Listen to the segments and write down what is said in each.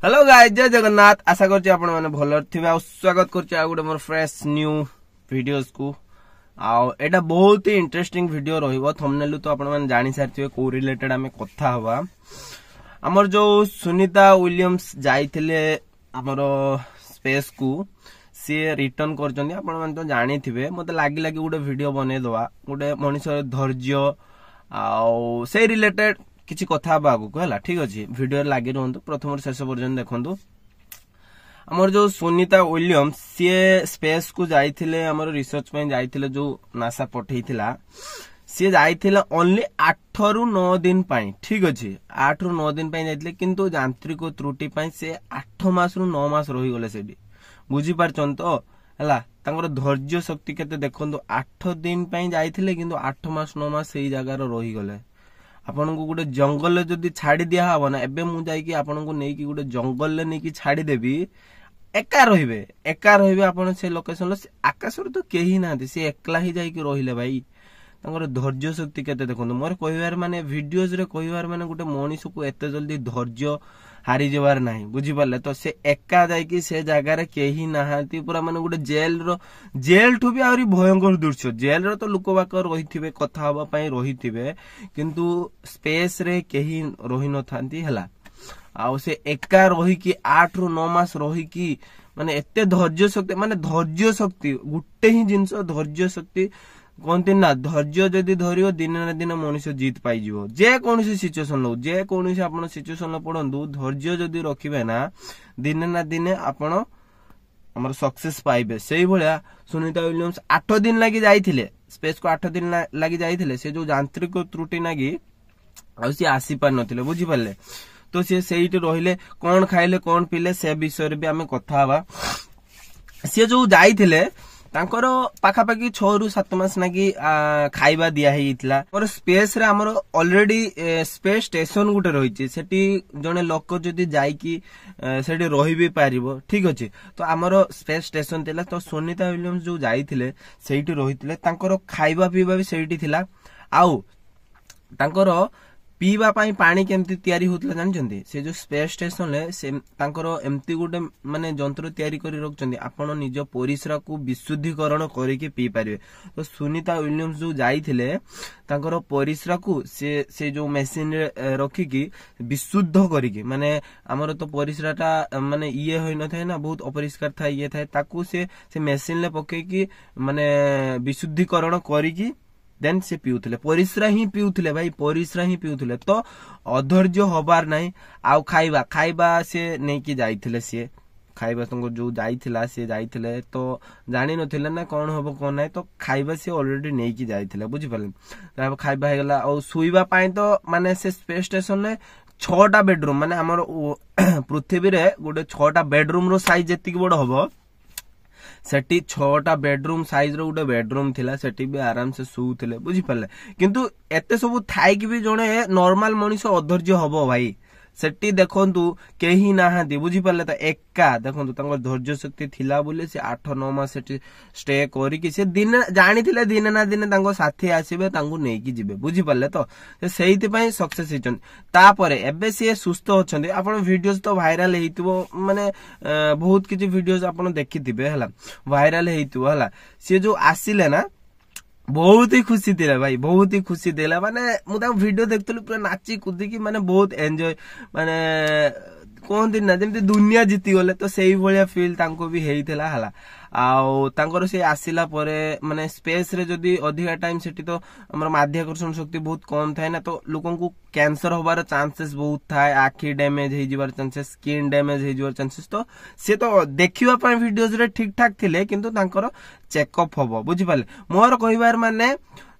Hello guys, जय जगन्नाथ। आशा करछि आपण माने भलो थिबे आ स्वागत करछि आ गुटे मोर फ्रेश न्यू वीडियोस को। आ एटा बहुत ही इंटरेस्टिंग वीडियो रहिबो। थंबनेल तो आपण माने जानि सारथिबे को रिलेटेड हमें कथा हवा। हमर जो सुनीता विलियम्स जाइथिले हमर स्पेस को सी रिटर्न करचंदी। आपण माने तो जानि थिबे। मते लागी गुटे वीडियो बने दवा गुटे मनुष्य धैर्य आ से रिलेटेड किछि कथा बागु कहला। ठीक अछि, वीडियो लागि रहंतु प्रथम शेष पर्यंत देखंतु। हमर जो सुनीता विलियम्स सी स्पेस को जाइथिले हमर रिसर्च में जाइथिले जो नासा पठेइथिला। सी जाइथिले ओनली 8 रु 9 दिन पई। ठीक अछि, 8 रु 9 दिन पई जाइथिले, किंतु यांत्रिक त्रुटि पई से 8 मास रु 9 मास रहि गले सेडी। बुझी पारछन तो हला। तांगर धैर्य शक्ति केते देखंतु। 8 दिन पई जाइथिले किंतु 8 मास 9 मास सेही जगह रहि गले। आपन को गुटे जंगल ले जदी छाड़ी दिया हबो ना, एबे मु जाई कि आपन को नै कि गुटे जंगल ले नै कि छाड़ी देबी, एका रहिबे आपन से लोकेशन ले आकाश रे तो केही नाथि, से एकला ही जाई कि रहिले भाई। तांगर धैर्य शक्ति केते देखंतु। मोर कहिवार माने वीडियोज रे कहिवार माने गुटे मनीष को एते जल्दी धैर्य हारी जवार नाही। बुझी पाले तो से एका जाई कि से जगह रे केही नाहांती, पूरा माने गुटे जेल ठु भी आउरी भयंकर दृश्य। जेल रे तो लोक बाक रहिथिबे, कथा हबा पई रहिथिबे, किंतु स्पेस रे केही रहि न थांती हला। आ से एका रही कि 8 रु 9 मास रही कि माने एते धैर्य शक्ति, माने धैर्य शक्ति गुटे ही जिंस धैर्य शक्ति कहते ना। धैर्य जदि धरियो दिन ना दिन मनुष्य जीत पाई जीवो। जे कोनोसी सिचुएशन लो, जे कोनोसी आपण सिचुएशन पड़ंतु, धैर्य जदि रखिबे ना दिन ना दिन आपण हमर सक्सेस पाइबे। सेही भलिया सुनीता विलियम्स 8 दिन लागि जाइथिले स्पेस को, 8 दिन लागि जाइथिले। से जो यांत्रिक त्रुटि लागि आ सी आसी पार नथिले। बुझी पाले तो से सेहीटे रहिले, कोन खाइले कोन पिले से विषय रे भी हमें कथा हवा। से जो जाइथिले तांकर पाखा पाखी 6 रु 7 मास नाकी खाइबा दिया हेइतला। और स्पेस रे हमर ऑलरेडी स्पेस स्टेशन गुटे रहिछि। सेठी जने लोक जदी जाई कि सेठी रहि भी पारिबो। ठीक अछि, तो हमर स्पेस स्टेशन थिला। तो सुनीता विलियम्स जो जाइथिले सेठी रहिथिले, तांकर खाइबा पीबा भी सेठी थिला। आउ तांकर पीवा पाई पानी केमती तयारी होतला जानछन्ती। से जो स्पेस स्टेशन ले से तांकर एमती गुटे माने जंत्र तयारी करी रखछन्ती, आपण निज परिसरा को विशुद्धीकरण करिके पी पारिबे। तो सुनीता विलियम्स जो जाइथिले तांकर परिसरा को से जो मशीन रखी की विशुद्ध करिके, माने हमर तो परिसराटा माने इए होय न थाए ना, बहुत अपरिष्कार था इए थाए, ताकू से मशीन ले पके की माने विशुद्धीकरण करिकी देन से पिउथिले। परिसरा ही पिउथिले भाई, परिसरा ही पिउथिले। तो अधैर्य होबार नाही। आउ खाइबा से नै कि जाइथिले। से खाइबा संग जो जाइथिला से जाइथिले तो जानि नथिले ना कोन होबो कोन नाही। तो खाइबा से ऑलरेडी नै कि जाइथिले। बुझि पाले त खाइबा हे गेला। और सुइबा पाई तो माने से स्पेस स्टेशन ले 6टा बेडरूम, माने हमर पृथ्वी रे गुटे 6टा बेडरूम रो साइज जति बड़ होबो, सेठी 6टा बेडरूम साइज रो गुटे बेडरूम थिला। सेठी भी आराम से सुउथिले। बुझि पाले, किंतु एते सब थाई कि भी जणे नॉर्मल मनुष्य अधैर्य हबो भाई। सेठी देखंतु केही नाहांती। बुझि पाले तो एका देखंतु तांगर धैर्य शक्ति थिला बोले से 8-9 मास सेठी स्टे करी कि से दिन जानिथिले दिन ना दिन तांको साथी आसीबे, तांको नै कि जिबे। बुझि पाले तो सेहिति पई सक्सेस हिचन। तापरे एबे से सुस्थ होछन्ते। आपण वीडियोस तो वायरल हेइतबो, माने बहुत किछि वीडियोस आपण देखिथिबे हला, वायरल हेइतबो हला। से जो आसीले ना बहुत ही खुशी थिला भाई, बहुत ही खुशी देला। माने मु ता वीडियो देखतलु पूरा नाची कुदी की, माने बहुत एन्जॉय, माने कोन दिन ना जेमति दुनिया जीती गले। तो सेही भलिया फील तांको भी हेइथिला हला। आउ तांकर से आसिला परे माने स्पेस रे जदी अधिका टाइम सेठी तो हमर माध्याकर्षण शक्ति बहुत कम थाए ना, तो लोकन को कैंसर होबार चांसेस बहुत थाए, आखी डैमेज हे जिवार चांसेस, स्किन डैमेज हे जिवार चांसेस। तो से तो देखिबा पय वीडियोज रे ठीक ठाक थिले, किंतु तांकर चेकअप होबो। बुझि पाले मोर कहिबार माने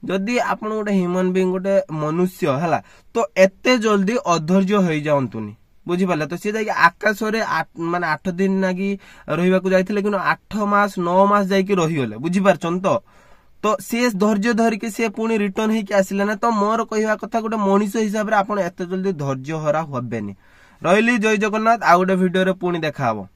जदी आपण गोटे ह्यूमन बीइंग गोटे मनुष्य हला, तो एते जल्दी अधैर्य होई जाउंतुनी। बुझी पाले तो सी जाई आकाश रे माने 8 दिन लागी रहिबा को जाइथिले, किनो 8 मास 9 मास जाई कि रहि गले। बुझी पारछन तो से धैर्य धरि के से पुनी रिटर्न हे कि आसिले ना। तो मोर कहिबा कथा गोटे मनुष्य हिसाब रे आपण एते जल्दी धैर्य हरा होबेनी। रहिली जय जगन्नाथ। आ गोटे वीडियो रे पुनी देखा हबो।